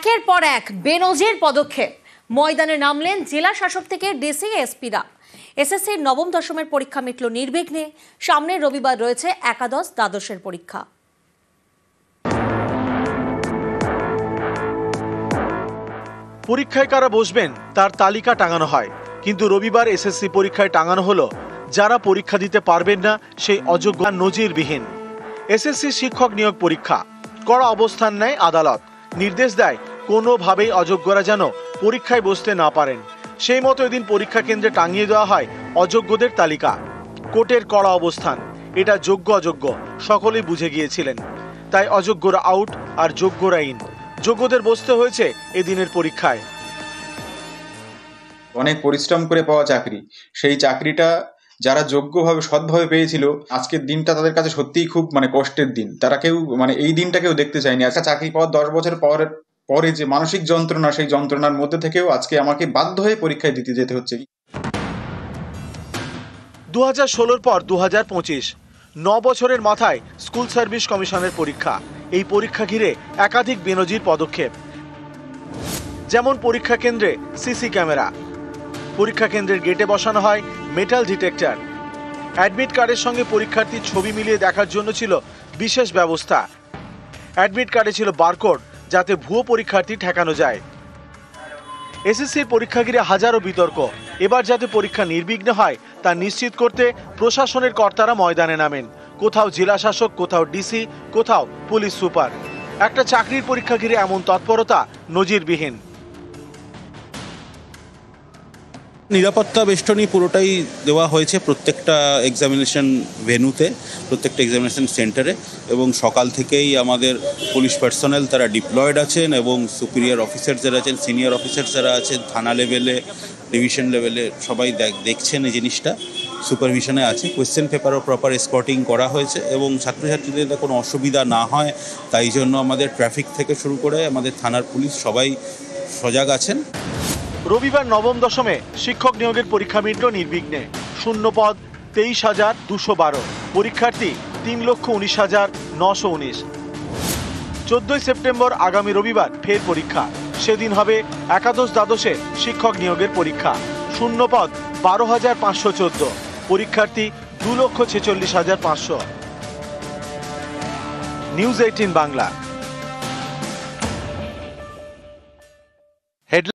একের পর এক বেনজির পদক্ষেপ, ময়দানে নামলেন জেলা শাসক থেকে ডিসি এসপিরা। এসএসসির নবম দশমের পরীক্ষা মিটল নির্বিঘ্নে। সামনের রবিবার রয়েছে একাদশ দ্বাদশের পরীক্ষা। পরীক্ষায় কারা বসবেন তার তালিকা টাঙানো হয়, কিন্তু রবিবার এসএসসি পরীক্ষায় টাঙানো হলো যারা পরীক্ষা দিতে পারবেন না সেই অযোগ্য নজিরবিহীন। এসএসসি শিক্ষক নিয়োগ পরীক্ষা, কড়া অবস্থান নেয় আদালত, নির্দেশ দেয় কোনোভাবেই অযোগ্যরা যেন পরীক্ষায় বসতে না পারেন। সেই মতো এদিন পরীক্ষা কেন্দ্রে টাঙিয়ে দেওয়া হয় অযোগ্যদের তালিকা। কোর্টের কড়া অবস্থান, এটা যোগ্য অযোগ্য সকলেই বুঝে গিয়েছিলেন, তাই অযোগ্যরা আউট আর যোগ্যরা ইন। যোগ্যদের বসতে হয়েছে এদিনের পরীক্ষায়। অনেক পরিশ্রম করে পাওয়া চাকরি, সেই চাকরিটা যারা যোগ্যভাবে সৎভাবে পেয়েছিল, আজকের দিনটা তাদের কাছে সত্যিই খুব কষ্টের দিন। তারা কেউ এই দিনটা কেউ দেখতে চায়নি। একটা চাকরি পাওয়ার 10 বছর পরে যে মানসিক যন্ত্রণা, সেই যন্ত্রণার মধ্যে থেকেও আজকে আমাকে বাধ্য হয়ে পরীক্ষায় দিতে যেতে হচ্ছে। 2016 পর 2025, 9 বছরের মাথায় স্কুল সার্ভিস কমিশনের পরীক্ষা। এই পরীক্ষা ঘিরে একাধিক বেনজির পদক্ষেপ, যেমন পরীক্ষা কেন্দ্রে সিসি ক্যামেরা, পরীক্ষা কেন্দ্রের গেটে বসানো হয় মেটাল ডিটেক্টর, অ্যাডমিট কার্ডের সঙ্গে পরীক্ষার্থীর ছবি মিলিয়ে দেখার জন্য ছিল বিশেষ ব্যবস্থা, অ্যাডমিট কার্ডে ছিল বারকোড যাতে ভুয়ো পরীক্ষার্থী ঠেকানো যায়। এসএসসির পরীক্ষা ঘিরে হাজারো বিতর্ক। এবার যাতে পরীক্ষা নির্বিঘ্নে হয় তা নিশ্চিত করতে প্রশাসনের কর্তারা ময়দানে নামেন। কোথাও জেলা শাসক, কোথাও ডিসি, কোথাও পুলিশ সুপার। একটা চাকরির পরীক্ষা ঘিরে এমন তৎপরতা নজিরবিহীন। নিরাপত্তা বেষ্টনী পুরোটাই দেওয়া হয়েছে প্রত্যেকটা এক্সামিনেশন ভেন্যুতে, প্রত্যেকটা এক্সামিনেশন সেন্টারে, এবং সকাল থেকেই আমাদের পুলিশ পার্সোনেল তারা ডিপ্লয়েড আছেন, এবং সুপিরিয়র অফিসার যারা আছেন, সিনিয়র অফিসার যারা আছেন, থানা লেভেলে, ডিভিশন লেভেলে সবাই দেখছেন এই জিনিসটা, সুপারভিশনে আছে। কোয়েশ্চেন পেপারও প্রপার স্পটিং করা হয়েছে, এবং ছাত্রছাত্রীদের কোনো অসুবিধা না হয় তাই জন্য আমাদের ট্রাফিক থেকে শুরু করে আমাদের থানার পুলিশ সবাই সজাগ আছেন। রবিবার নবম দশমে শিক্ষক নিয়োগের পরীক্ষা মিটল নির্বিঘ্নে। শূন্য পদ 23,212, পরীক্ষার্থী 3,19,919। 14 সেপ্টেম্বর আগামী রবিবার ফের পরীক্ষা। সেদিন হবে একাদশ দ্বাদশে শিক্ষক নিয়োগের পরীক্ষা। শূন্য পদ 12,514, পরীক্ষার্থী 2,46,500। নিউজ 18 বাংলা।